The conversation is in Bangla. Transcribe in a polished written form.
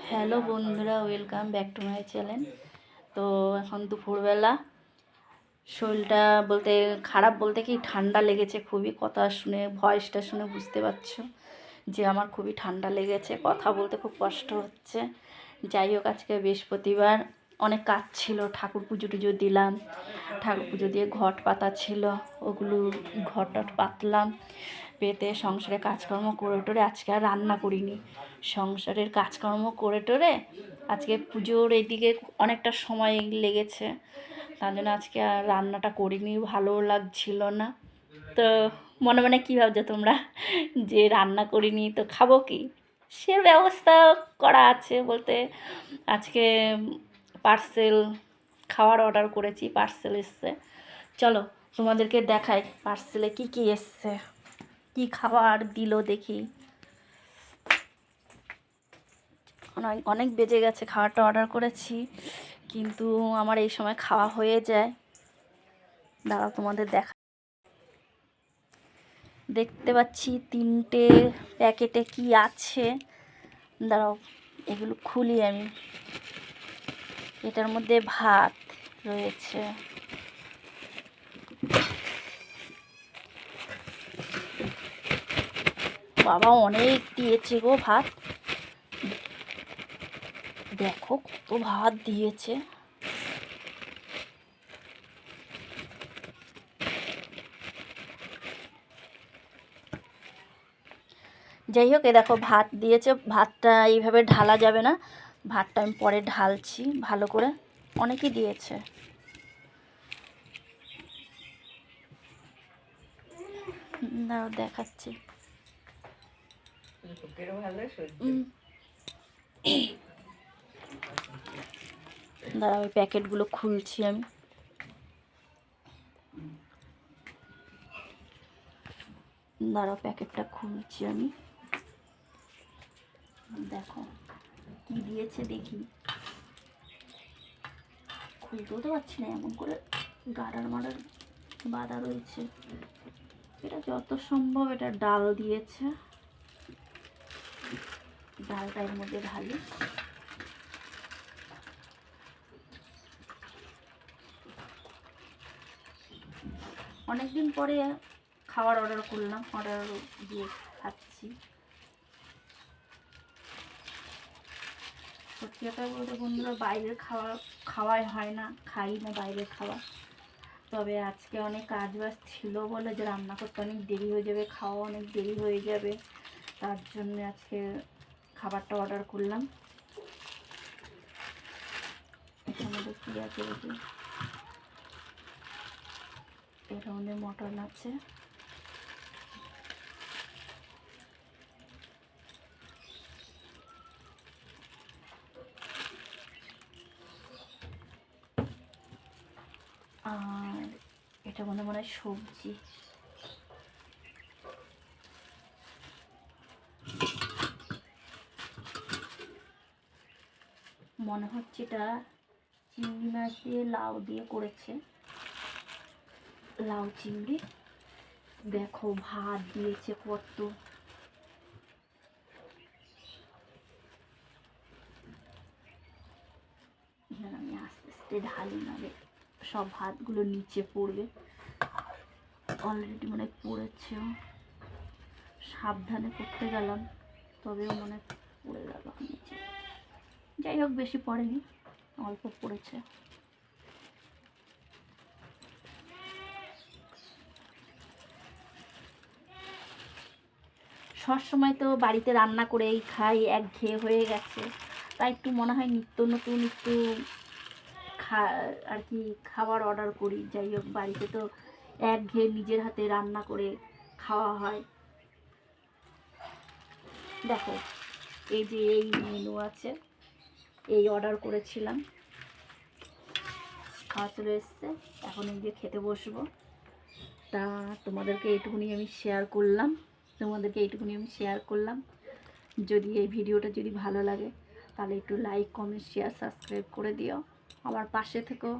হ্যালো বন্ধুরা, welcome back to my channel. তো এখন দুপুরবেলা, শরীরটা বলতে খারাপ বলতে কি ঠান্ডা লেগেছে খুবই। কথা শুনে, ভয়েসটা শুনে বুঝতে পারছো যে আমার খুবই ঠান্ডা লেগেছে, কথা বলতে খুব কষ্ট হচ্ছে। যাই হোক, আজকে বৃহস্পতিবার, অনেক কাজ ছিল, ঠাকুর পুজো টুজো দিলাম, ঠাকুর পুজো দিয়ে ঘট পাতা ছিল, ওগুলো ঘট টট পাতলাম, পেতে সংসারে কাজকর্ম করে টোরে আজকে আর রান্না করিনি। সংসারের কাজকর্ম করে টোরে আজকে পুজোর এইদিকে অনেকটা সময় লেগেছে, তার জন্য আজকে আর রান্নাটা করিনি, ভালোও লাগছিল না। তো মনে মনে কী ভাবছো তোমরা যে রান্না করিনি তো খাবো কি? সে ব্যবস্থা করা আছে বলতে, আজকে পার্সেল খাওয়ার অর্ডার করেছি, পার্সেল এসছে। চলো তোমাদেরকে দেখাই পার্সেলে কি কি এসছে, কি খাবার দিল দেখি। অনেক বেজে গেছে, খাবারটা অর্ডার করেছি কিন্তু আমার এই সময় খাওয়া হয়ে যায়। দাঁড়াও তোমাদের দেখা, দেখতে পাচ্ছি 3টে প্যাকেটে কি আছে। দাঁড়াও এগুলো খুলি আমি। এটার মধ্যে ভাত রয়েছে, বাবা অনেক দিয়েছে গো ভাত, দেখো কত ভাত দিয়েছে। যাই হোক, এ দেখো ভাত দিয়েছে। ভাতটা এইভাবে ঢালা যাবে না, ভাতটা আমি পরে ঢালছি ভালো করে। অনেকই দিয়েছে। দাঁড়াও দেখাচ্ছি। দাঁড়াও ওই প্যাকেটগুলো খুলছি আমি। দাঁড়াও প্যাকেটটা খুলছি আমি। দেখো কি দিয়েছে দেখি, খুলতেও তো পারছি না, এমন করে গাড়ার মারার বাঁধা রয়েছে। এটা যত সম্ভব এটা ডাল দিয়েছে, ডালটা এর মধ্যে ঢালি। অনেকদিন পরে খাবার অর্ডার করলাম, অর্ডার দিয়ে খাচ্ছি। সত্যি কথা বলতে বন্ধুরা, বাইরের খাওয়াই হয় না, খাই না বাইরের খাবার। তবে আজকে অনেক কাজ বাজ ছিল বলে যে রান্না করতে অনেক দেরি হয়ে যাবে, খাওয়া অনেক দেরি হয়ে যাবে, তার জন্য আজকে খাবারটা অর্ডার করলাম। এটার মধ্যে কী আছে দেখি, এটার মধ্যে মটন আছে, আর এটা মনে হয় সবজি। মনে হচ্ছে এটা চিংড়ি মাছ দিয়ে লাউ দিয়ে করেছে, লাউ চিংড়ি। দেখো ভাত দিয়েছে কত, এখানে আমি আস্তে আস্তে ঢালি, নালে সব ভাতগুলো নিচে পড়বে। অলরেডি মনে পড়েছেও, সাবধানে করতে গেলাম তবেও মনে পড়ে গেল নিচে। যাই হোক বেশি পড়েনি, অল্প পড়েছে। সবসময় তো বাড়িতে রান্না করেই খাই, একঘেয়ে হয়ে গেছে, তাই একটু মনে হয় নিত্য নতুন একটু আর কি খাবার অর্ডার করি। যাই হোক বাড়িতে তো একঘেয়ে নিজের হাতে রান্না করে খাওয়া হয়। দেখো এই যে এই মেনু আছে, এই অর্ডার করেছিলাম, খাওয়া চলে এসছে, এখন এই যে খেতে বসবো। তা তোমাদেরকে এইটুকুনি আমি শেয়ার করলাম। যদি এই ভিডিওটা যদি ভালো লাগে তাহলে একটু লাইক, কমেন্ট, শেয়ার, সাবস্ক্রাইব করে দিও, আমার পাশে থেকো।